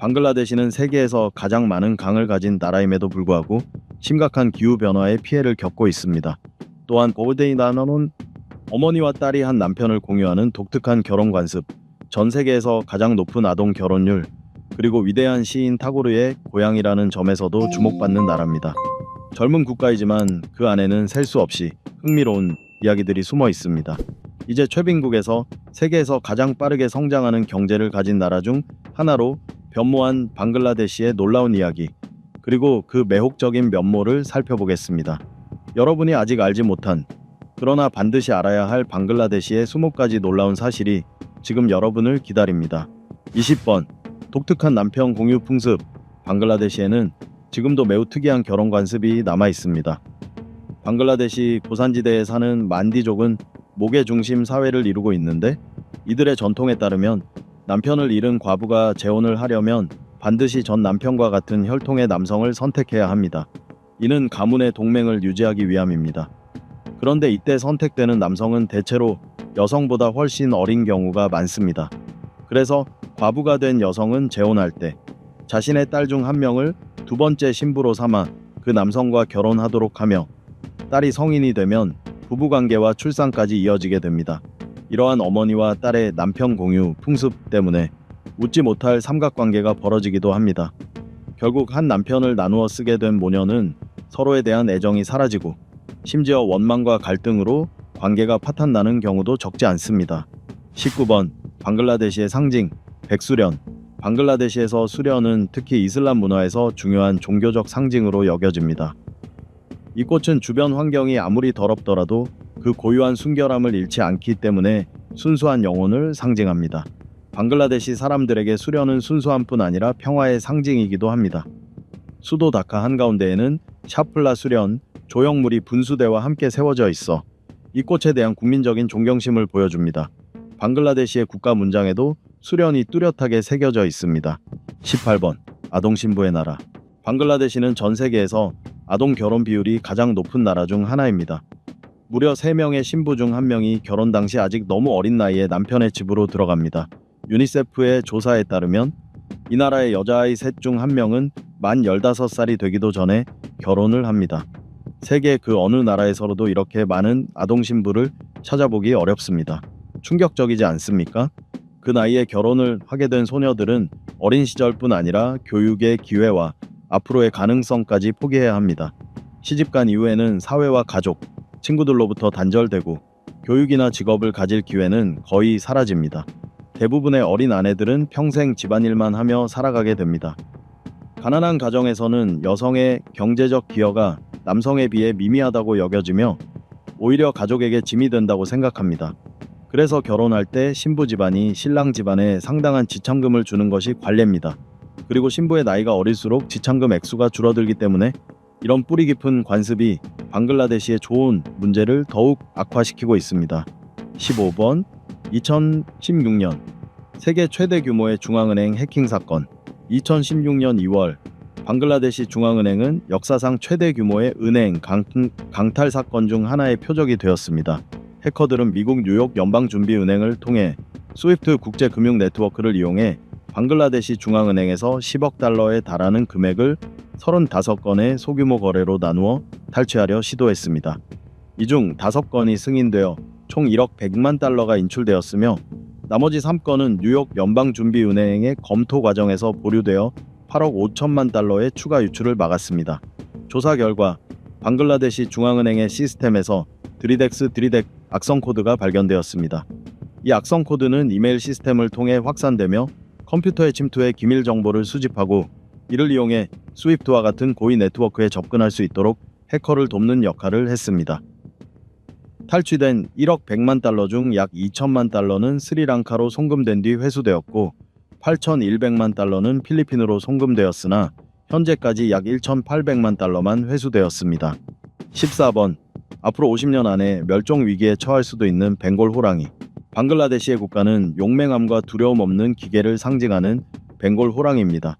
방글라데시는 세계에서 가장 많은 강을 가진 나라임에도 불구하고 심각한 기후변화의 피해를 겪고 있습니다. 또한 보데이나노는 어머니와 딸이 한 남편을 공유하는 독특한 결혼 관습, 전 세계에서 가장 높은 아동 결혼율, 그리고 위대한 시인 타고르의 고향이라는 점에서도 주목받는 나라입니다. 젊은 국가이지만 그 안에는 셀 수 없이 흥미로운 이야기들이 숨어 있습니다. 이제 최빈국에서 세계에서 가장 빠르게 성장하는 경제를 가진 나라 중 하나로 변모한 방글라데시의 놀라운 이야기, 그리고 그 매혹적인 면모를 살펴보겠습니다. 여러분이 아직 알지 못한, 그러나 반드시 알아야 할 방글라데시의 20가지 놀라운 사실이 지금 여러분을 기다립니다. 20번, 독특한 남편 공유 풍습. 방글라데시에는 지금도 매우 특이한 결혼 관습이 남아 있습니다. 방글라데시 고산지대에 사는 만디족은 목의 중심 사회를 이루고 있는데, 이들의 전통에 따르면 남편을 잃은 과부가 재혼을 하려면 반드시 전 남편과 같은 혈통의 남성을 선택해야 합니다. 이는 가문의 동맹을 유지하기 위함입니다. 그런데 이때 선택되는 남성은 대체로 여성보다 훨씬 어린 경우가 많습니다. 그래서 과부가 된 여성은 재혼할 때 자신의 딸 중 한 명을 두 번째 신부로 삼아 그 남성과 결혼하도록 하며, 딸이 성인이 되면 부부관계와 출산까지 이어지게 됩니다. 이러한 어머니와 딸의 남편 공유 풍습 때문에 웃지 못할 삼각관계가 벌어지기도 합니다. 결국 한 남편을 나누어 쓰게 된 모녀는 서로에 대한 애정이 사라지고 심지어 원망과 갈등으로 관계가 파탄나는 경우도 적지 않습니다. 19번, 방글라데시의 상징, 백수련. 방글라데시에서 수련은 특히 이슬람 문화에서 중요한 종교적 상징으로 여겨집니다. 이 꽃은 주변 환경이 아무리 더럽더라도 그 고유한 순결함을 잃지 않기 때문에 순수한 영혼을 상징합니다. 방글라데시 사람들에게 수련은 순수함뿐 아니라 평화의 상징이기도 합니다. 수도 다카 한가운데에는 샤플라 수련, 조형물이 분수대와 함께 세워져 있어 이 꽃에 대한 국민적인 존경심을 보여줍니다. 방글라데시의 국가 문장에도 수련이 뚜렷하게 새겨져 있습니다. 18번, 아동 신부의 나라. 방글라데시는 전 세계에서 아동 결혼 비율이 가장 높은 나라 중 하나입니다. 무려 3명의 신부 중 1명이 결혼 당시 아직 너무 어린 나이에 남편의 집으로 들어갑니다. 유니세프의 조사에 따르면 이 나라의 여자아이 셋 중 1명은 만 15살이 되기도 전에 결혼을 합니다. 세계 그 어느 나라에서도 이렇게 많은 아동 신부를 찾아보기 어렵습니다. 충격적이지 않습니까? 그 나이에 결혼을 하게 된 소녀들은 어린 시절뿐 아니라 교육의 기회와 앞으로의 가능성까지 포기해야 합니다. 시집간 이후에는 사회와 가족, 친구들로부터 단절되고 교육이나 직업을 가질 기회는 거의 사라집니다. 대부분의 어린 아내들은 평생 집안일만 하며 살아가게 됩니다. 가난한 가정에서는 여성의 경제적 기여가 남성에 비해 미미하다고 여겨지며 오히려 가족에게 짐이 된다고 생각합니다. 그래서 결혼할 때 신부 집안이 신랑 집안에 상당한 지참금을 주는 것이 관례입니다. 그리고 신부의 나이가 어릴수록 지참금 액수가 줄어들기 때문에 이런 뿌리 깊은 관습이 방글라데시의 좋은 문제를 더욱 악화시키고 있습니다. 15번, 2016년 세계 최대 규모의 중앙은행 해킹 사건. 2016년 2월 방글라데시 중앙은행은 역사상 최대 규모의 은행 강탈 사건 중 하나의 표적이 되었습니다. 해커들은 미국 뉴욕 연방준비은행을 통해 스위프트 국제금융 네트워크를 이용해 방글라데시 중앙은행에서 10억 달러에 달하는 금액을 35건의 소규모 거래로 나누어 탈취하려 시도했습니다. 이 중 5건이 승인되어 총 1억 100만 달러가 인출되었으며 나머지 3건은 뉴욕 연방준비은행의 검토 과정에서 보류되어 8억 5천만 달러의 추가 유출을 막았습니다. 조사 결과 방글라데시 중앙은행의 시스템에서 드리덱 악성 코드가 발견되었습니다. 이 악성 코드는 이메일 시스템을 통해 확산되며 컴퓨터에 침투해 기밀 정보를 수집하고 이를 이용해 스위프트와 같은 고위 네트워크에 접근할 수 있도록 해커를 돕는 역할을 했습니다. 탈취된 1억 100만 달러 중 약 2천만 달러는 스리랑카로 송금된 뒤 회수되었고 8,100만 달러는 필리핀으로 송금되었으나 현재까지 약 1,800만 달러만 회수되었습니다. 14번, 앞으로 50년 안에 멸종 위기에 처할 수도 있는 벵골 호랑이. 방글라데시의 국가는 용맹함과 두려움 없는 기계를 상징하는 벵골 호랑이입니다.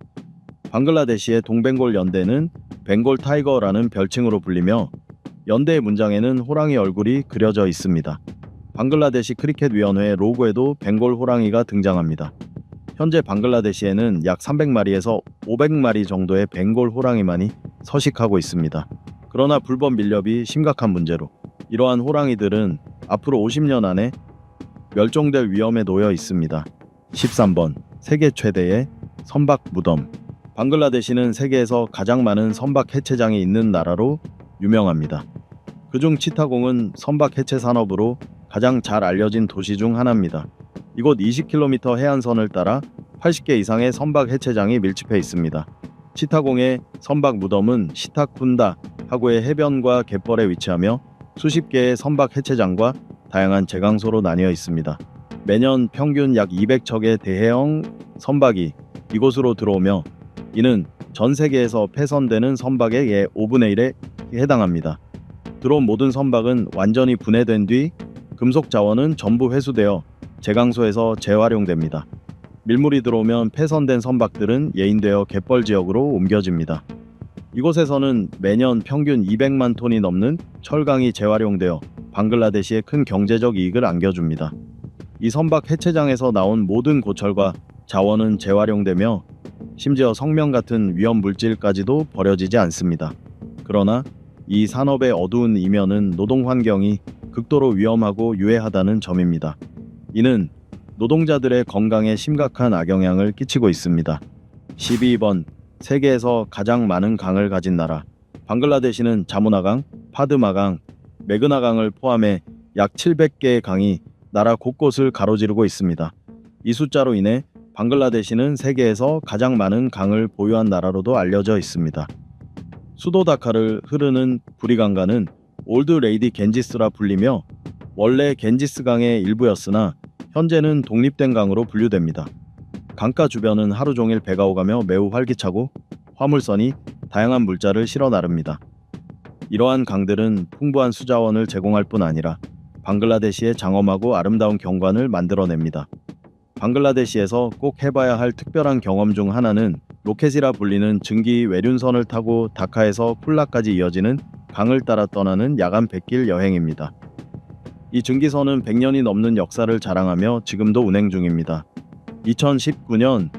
방글라데시의 동벵골 연대는 벵골 타이거라는 별칭으로 불리며 연대의 문장에는 호랑이 얼굴이 그려져 있습니다. 방글라데시 크리켓 위원회의 로고에도 벵골 호랑이가 등장합니다. 현재 방글라데시에는 약 300마리에서 500마리 정도의 벵골 호랑이만이 서식하고 있습니다. 그러나 불법 밀렵이 심각한 문제로 이러한 호랑이들은 앞으로 50년 안에 멸종될 위험에 놓여 있습니다. 13번 세계 최대의 선박 무덤. 방글라데시는 세계에서 가장 많은 선박 해체장이 있는 나라로 유명합니다. 그중 치타공은 선박 해체 산업으로 가장 잘 알려진 도시 중 하나입니다. 이곳 20km 해안선을 따라 80개 이상의 선박 해체장이 밀집해 있습니다. 치타공의 선박 무덤은 시타쿤다 하구의 해변과 갯벌에 위치하며 수십 개의 선박 해체장과 다양한 제강소로 나뉘어 있습니다. 매년 평균 약 200척의 대형 선박이 이곳으로 들어오며 이는 전 세계에서 폐선되는 선박의 약 5분의 1에 해당합니다. 들어온 모든 선박은 완전히 분해된 뒤 금속 자원은 전부 회수되어 제강소에서 재활용됩니다. 밀물이 들어오면 폐선된 선박들은 예인되어 갯벌 지역으로 옮겨집니다. 이곳에서는 매년 평균 200만 톤이 넘는 철강이 재활용되어 방글라데시에 큰 경제적 이익을 안겨줍니다. 이 선박 해체장에서 나온 모든 고철과 자원은 재활용되며 심지어 성명 같은 위험 물질까지도 버려지지 않습니다. 그러나 이 산업의 어두운 이면은 노동 환경이 극도로 위험하고 유해하다는 점입니다. 이는 노동자들의 건강에 심각한 악영향을 끼치고 있습니다. 12번 세계에서 가장 많은 강을 가진 나라. 방글라데시는 자무나강, 파드마강, 메그나강을 포함해 약 700개의 강이 나라 곳곳을 가로지르고 있습니다. 이 숫자로 인해 방글라데시는 세계에서 가장 많은 강을 보유한 나라로도 알려져 있습니다. 수도 다카를 흐르는 부리강가는 올드 레이디 겐지스라 불리며 원래 겐지스강의 일부였으나 현재는 독립된 강으로 분류됩니다. 강가 주변은 하루 종일 배가 오가며 매우 활기차고 화물선이 다양한 물자를 실어 나릅니다. 이러한 강들은 풍부한 수자원을 제공할 뿐 아니라 방글라데시의 장엄하고 아름다운 경관을 만들어냅니다. 방글라데시에서 꼭 해봐야 할 특별한 경험 중 하나는 로켓이라 불리는 증기 외륜선을 타고 다카에서 쿨라까지 이어지는 강을 따라 떠나는 야간 뱃길 여행입니다. 이 증기선은 100년이 넘는 역사를 자랑하며 지금도 운행 중입니다. 2019년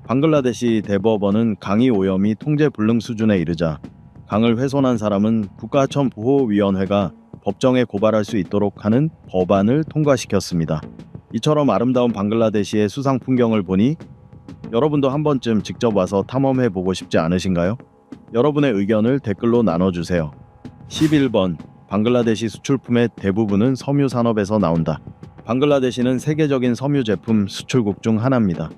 방글라데시 대법원은 강의 오염이 통제 불능 수준에 이르자 강을 훼손한 사람은 국가하천보호위원회가 법정에 고발할 수 있도록 하는 법안을 통과시켰습니다. 이처럼 아름다운 방글라데시의 수상 풍경을 보니 여러분도 한 번쯤 직접 와서 탐험해 보고 싶지 않으신가요? 여러분의 의견을 댓글로 나눠주세요. 11번 방글라데시 수출품의 대부분은 섬유 산업에서 나온다. 방글라데시는 세계적인 섬유 제품 수출국 중 하나입니다.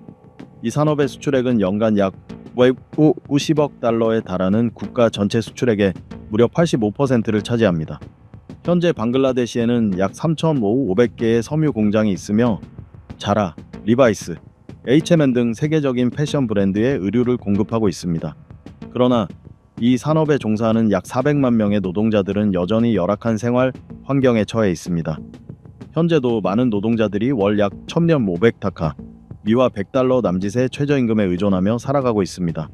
이 산업의 수출액은 연간 약 50억 달러에 달하는 국가 전체 수출액의 무려 85%를 차지합니다. 현재 방글라데시에는 약 3,500개의 섬유 공장이 있으며 자라, 리바이스, H&M 등 세계적인 패션 브랜드의 의류를 공급하고 있습니다. 그러나 이 산업에 종사하는 약 400만 명의 노동자들은 여전히 열악한 생활 환경에 처해 있습니다. 현재도 많은 노동자들이 월 약 1,500타카, 미화 100달러 남짓의 최저임금에 의존하며 살아가고 있습니다.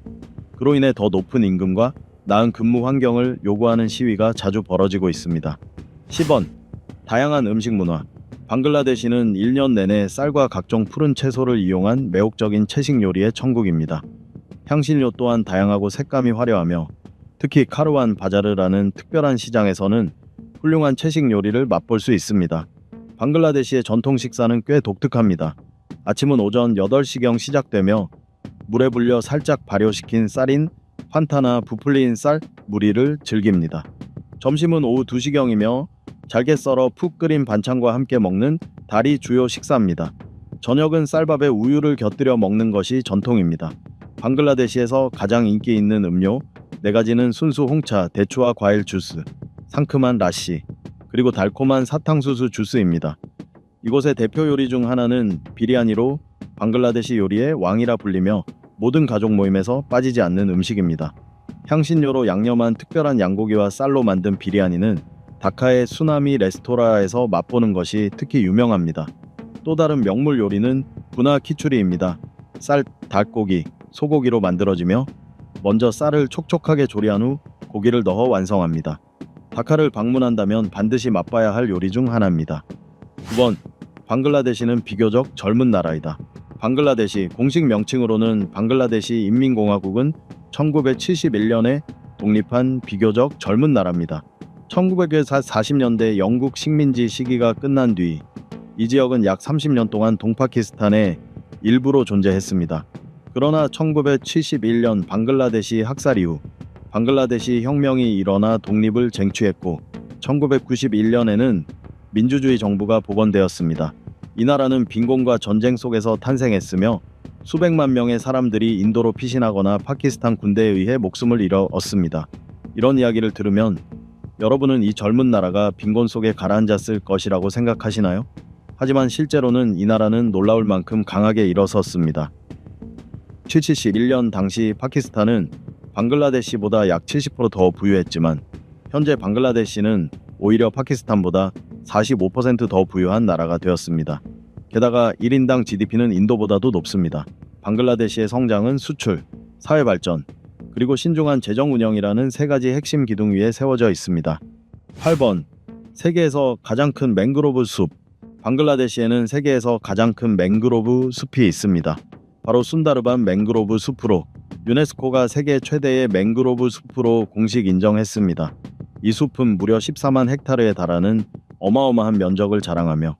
그로 인해 더 높은 임금과 나은 근무 환경을 요구하는 시위가 자주 벌어지고 있습니다. 10번 다양한 음식 문화. 방글라데시는 1년 내내 쌀과 각종 푸른 채소를 이용한 매혹적인 채식 요리의 천국입니다. 향신료 또한 다양하고 색감이 화려하며 특히 카르완 바자르라는 특별한 시장에서는 훌륭한 채식 요리를 맛볼 수 있습니다. 방글라데시의 전통 식사는 꽤 독특합니다. 아침은 오전 8시경 시작되며 물에 불려 살짝 발효시킨 쌀인 환타나 부풀린 쌀 무리를 즐깁니다. 점심은 오후 2시경이며 잘게 썰어 푹 끓인 반찬과 함께 먹는 달이 주요 식사입니다. 저녁은 쌀밥에 우유를 곁들여 먹는 것이 전통입니다. 방글라데시에서 가장 인기 있는 음료 4가지는 순수 홍차, 대추와 과일 주스, 상큼한 라시, 그리고 달콤한 사탕수수 주스입니다. 이곳의 대표 요리 중 하나는 비리아니로 방글라데시 요리의 왕이라 불리며 모든 가족 모임에서 빠지지 않는 음식입니다. 향신료로 양념한 특별한 양고기와 쌀로 만든 비리아니는 다카의 수나미 레스토라에서 맛보는 것이 특히 유명합니다. 또 다른 명물 요리는 부나 키추리입니다. 쌀, 닭고기, 소고기로 만들어지며 먼저 쌀을 촉촉하게 조리한 후 고기를 넣어 완성합니다. 다카를 방문한다면 반드시 맛봐야 할 요리 중 하나입니다. 9번 방글라데시는 비교적 젊은 나라이다. 방글라데시 공식 명칭으로는 방글라데시 인민공화국은 1971년에 독립한 비교적 젊은 나라입니다. 1940년대 영국 식민지 시기가 끝난 뒤 이 지역은 약 30년 동안 동파키스탄의 일부로 존재했습니다. 그러나 1971년 방글라데시 학살 이후 방글라데시 혁명이 일어나 독립을 쟁취했고 1991년에는 민주주의 정부가 복원되었습니다. 이 나라는 빈곤과 전쟁 속에서 탄생했으며 수백만 명의 사람들이 인도로 피신하거나 파키스탄 군대에 의해 목숨을 잃었습니다. 이런 이야기를 들으면 여러분은 이 젊은 나라가 빈곤 속에 가라앉았을 것이라고 생각하시나요? 하지만 실제로는 이 나라는 놀라울 만큼 강하게 일어섰습니다. 71년 당시 파키스탄은 방글라데시보다 약 70% 더 부유했지만 현재 방글라데시는 오히려 파키스탄보다 45% 더 부유한 나라가 되었습니다. 게다가 1인당 GDP는 인도보다도 높습니다. 방글라데시의 성장은 수출, 사회 발전, 그리고 신중한 재정 운영이라는 세 가지 핵심 기둥 위에 세워져 있습니다. 8번. 세계에서 가장 큰 맹그로브 숲. 방글라데시에는 세계에서 가장 큰 맹그로브 숲이 있습니다. 바로 순다르반 맹그로브 숲으로 유네스코가 세계 최대의 맹그로브 숲으로 공식 인정했습니다. 이 숲은 무려 14만 헥타르에 달하는 어마어마한 면적을 자랑하며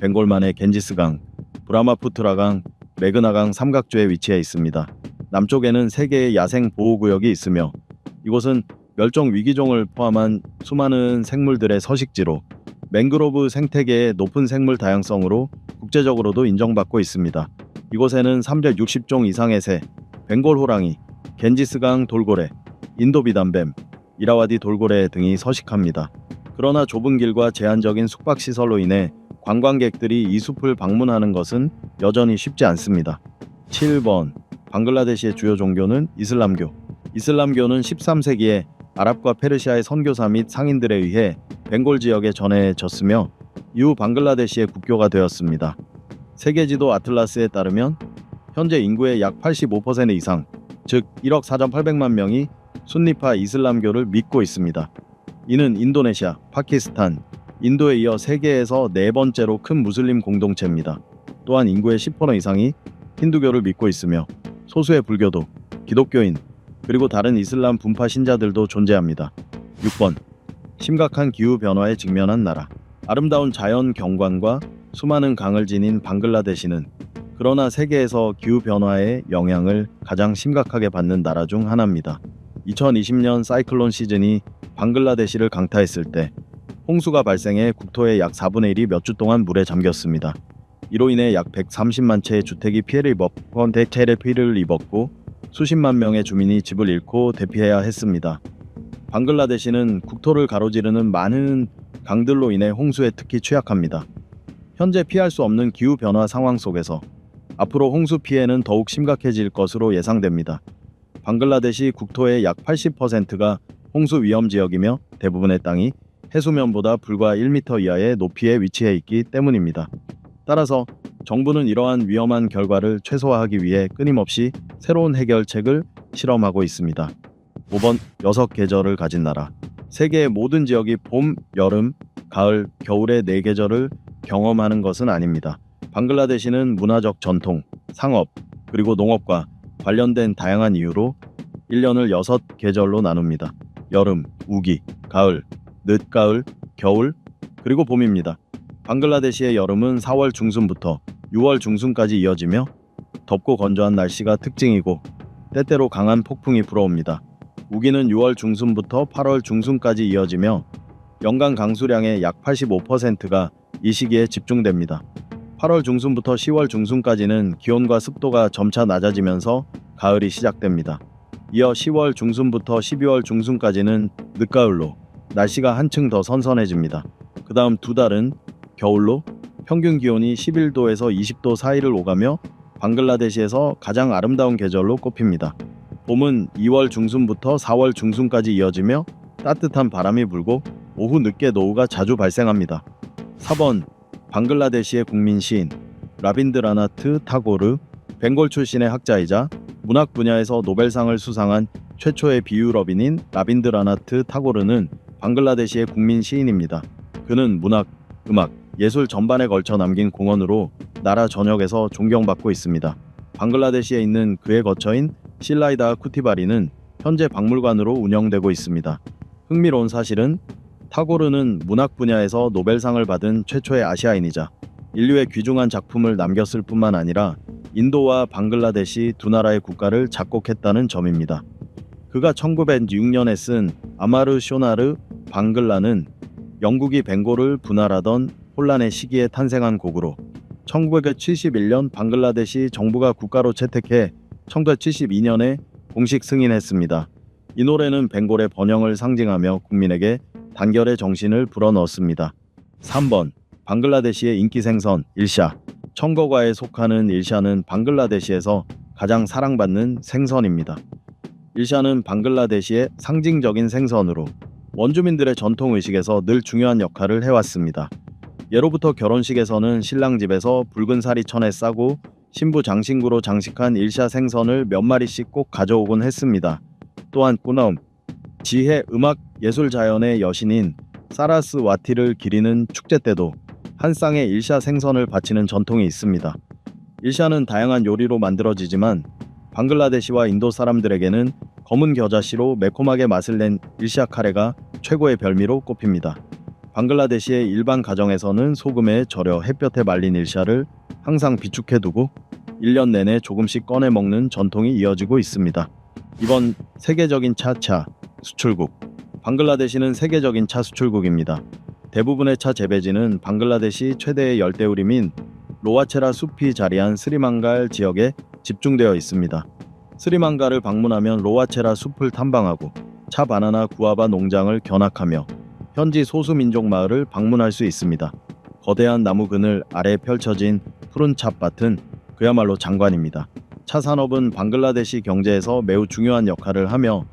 벵골만의 겐지스강, 브라마푸트라강, 메그나강 삼각주에 위치해 있습니다. 남쪽에는 3개의 야생 보호구역이 있으며 이곳은 멸종 위기종을 포함한 수많은 생물들의 서식지로 맹그로브 생태계의 높은 생물 다양성으로 국제적으로도 인정받고 있습니다. 이곳에는 360종 이상의 새, 벵골 호랑이, 겐지스강 돌고래, 인도 비단뱀, 이라와디 돌고래 등이 서식합니다. 그러나 좁은 길과 제한적인 숙박시설로 인해 관광객들이 이 숲을 방문하는 것은 여전히 쉽지 않습니다. 7번. 방글라데시의 주요 종교는 이슬람교. 이슬람교는 13세기에 아랍과 페르시아의 선교사 및 상인들에 의해 벵골 지역에 전해졌으며 이후 방글라데시의 국교가 되었습니다. 세계지도 아틀라스에 따르면 현재 인구의 약 85% 이상, 즉 1억 4,800만 명이 순니파 이슬람교를 믿고 있습니다. 이는 인도네시아, 파키스탄, 인도에 이어 세계에서 4번째로 큰 무슬림 공동체입니다. 또한 인구의 10% 이상이 힌두교를 믿고 있으며 소수의 불교도, 기독교인, 그리고 다른 이슬람 분파 신자들도 존재합니다. 6번. 심각한 기후변화에 직면한 나라. 아름다운 자연 경관과 수많은 강을 지닌 방글라데시는 그러나 세계에서 기후변화의 영향을 가장 심각하게 받는 나라 중 하나입니다. 2020년 사이클론 시즌이 방글라데시를 강타했을 때 홍수가 발생해 국토의 약 4분의 1이 몇 주 동안 물에 잠겼습니다. 이로 인해 약 130만 채의 주택이 피해를 입었고 수십만 명의 주민이 집을 잃고 대피해야 했습니다. 방글라데시는 국토를 가로지르는 많은 강들로 인해 홍수에 특히 취약합니다. 현재 피할 수 없는 기후변화 상황 속에서 앞으로 홍수 피해는 더욱 심각해질 것으로 예상됩니다. 방글라데시 국토의 약 80%가 홍수 위험 지역이며 대부분의 땅이 해수면보다 불과 1m 이하의 높이에 위치해 있기 때문입니다. 따라서 정부는 이러한 위험한 결과를 최소화하기 위해 끊임없이 새로운 해결책을 실험하고 있습니다. 5번. 6계절을 가진 나라. 세계의 모든 지역이 봄, 여름, 가을, 겨울의 4계절을 경험하는 것은 아닙니다. 방글라데시는 문화적 전통, 상업, 그리고 농업과 관련된 다양한 이유로 1년을 6계절로 나눕니다. 여름, 우기, 가을, 늦가을, 겨울, 그리고 봄입니다. 방글라데시의 여름은 4월 중순부터 6월 중순까지 이어지며 덥고 건조한 날씨가 특징이고 때때로 강한 폭풍이 불어옵니다. 우기는 6월 중순부터 8월 중순까지 이어지며 연간 강수량의 약 85%가 이 시기에 집중됩니다. 8월 중순부터 10월 중순까지는 기온과 습도가 점차 낮아지면서 가을이 시작됩니다. 이어 10월 중순부터 12월 중순까지는 늦가을로 날씨가 한층 더 선선해집니다. 그 다음 2달은 겨울로 평균 기온이 11도에서 20도 사이를 오가며 방글라데시에서 가장 아름다운 계절로 꼽힙니다. 봄은 2월 중순부터 4월 중순까지 이어지며 따뜻한 바람이 불고 오후 늦게 노우가 자주 발생합니다. 4번. 방글라데시의 국민 시인 라빈드라나트 타고르. 벵골 출신의 학자이자 문학 분야에서 노벨상을 수상한 최초의 비유럽인인 라빈드라나트 타고르는 방글라데시의 국민 시인입니다. 그는 문학, 음악, 예술 전반에 걸쳐 남긴 공언으로 나라 전역에서 존경받고 있습니다. 방글라데시에 있는 그의 거처인 실라이다 쿠티바리는 현재 박물관으로 운영되고 있습니다. 흥미로운 사실은 타고르는 문학 분야에서 노벨상을 받은 최초의 아시아인이자 인류의 귀중한 작품을 남겼을 뿐만 아니라 인도와 방글라데시 두 나라의 국가를 작곡했다는 점입니다. 그가 1906년에 쓴 아마르 쇼나르 방글라는 영국이 벵골을 분할하던 혼란의 시기에 탄생한 곡으로 1971년 방글라데시 정부가 국가로 채택해 1972년에 공식 승인했습니다. 이 노래는 벵골의 번영을 상징하며 국민에게 단결의 정신을 불어넣었습니다. 3번 방글라데시의 인기 생선 일샤. 청거과에 속하는 일샤는 방글라데시에서 가장 사랑받는 생선입니다. 일샤는 방글라데시의 상징적인 생선으로 원주민들의 전통 의식에서 늘 중요한 역할을 해왔습니다. 예로부터 결혼식에서는 신랑 집에서 붉은 사리천에 싸고 신부 장신구로 장식한 일샤 생선을 몇 마리씩 꼭 가져오곤 했습니다. 또한 꾸나움, 지혜, 음악, 예술 자연의 여신인 사라스와티를 기리는 축제 때도 한 쌍의 일샤 생선을 바치는 전통이 있습니다. 일샤는 다양한 요리로 만들어지지만 방글라데시와 인도 사람들에게는 검은 겨자씨로 매콤하게 맛을 낸 일샤 카레가 최고의 별미로 꼽힙니다. 방글라데시의 일반 가정에서는 소금에 절여 햇볕에 말린 일샤를 항상 비축해두고 1년 내내 조금씩 꺼내 먹는 전통이 이어지고 있습니다. 이번 세계적인 차 수출국. 방글라데시는 세계적인 차 수출국입니다. 대부분의 차 재배지는 방글라데시 최대의 열대우림인 로와체라 숲이 자리한 스리망갈 지역에 집중되어 있습니다. 스리망갈을 방문하면 로와체라 숲을 탐방하고 차 바나나 구아바 농장을 견학하며 현지 소수민족 마을을 방문할 수 있습니다. 거대한 나무 그늘 아래 펼쳐진 푸른 찻밭은 그야말로 장관입니다. 차 산업은 방글라데시 경제에서 매우 중요한 역할을 하며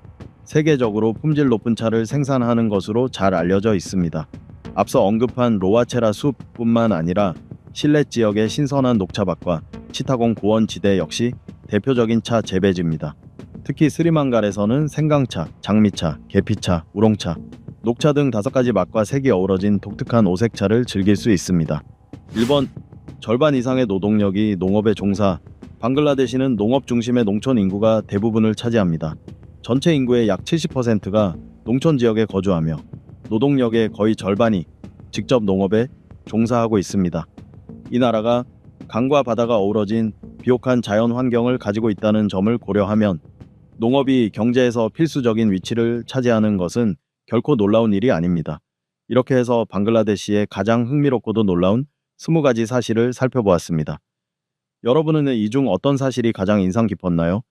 세계적으로 품질 높은 차를 생산하는 것으로 잘 알려져 있습니다. 앞서 언급한 로와체라 숲뿐만 아니라 실렛 지역의 신선한 녹차밭과 치타공 고원지대 역시 대표적인 차 재배지입니다. 특히 스리망갈에서는 생강차, 장미차, 계피차, 우롱차, 녹차 등 5가지 맛과 색이 어우러진 독특한 오색차를 즐길 수 있습니다. 1번 절반 이상의 노동력이 농업에 종사. 방글라데시는 농업 중심의 농촌 인구가 대부분을 차지합니다. 전체 인구의 약 70%가 농촌 지역에 거주하며 노동력의 거의 절반이 직접 농업에 종사하고 있습니다. 이 나라가 강과 바다가 어우러진 비옥한 자연 환경을 가지고 있다는 점을 고려하면 농업이 경제에서 필수적인 위치를 차지하는 것은 결코 놀라운 일이 아닙니다. 이렇게 해서 방글라데시의 가장 흥미롭고도 놀라운 20가지 사실을 살펴보았습니다. 여러분은 이 중 어떤 사실이 가장 인상 깊었나요?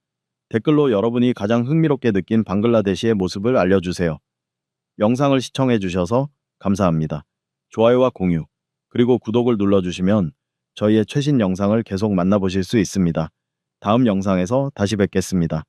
댓글로 여러분이 가장 흥미롭게 느낀 방글라데시의 모습을 알려주세요. 영상을 시청해 주셔서 감사합니다. 좋아요와 공유, 그리고 구독을 눌러주시면 저희의 최신 영상을 계속 만나보실 수 있습니다. 다음 영상에서 다시 뵙겠습니다.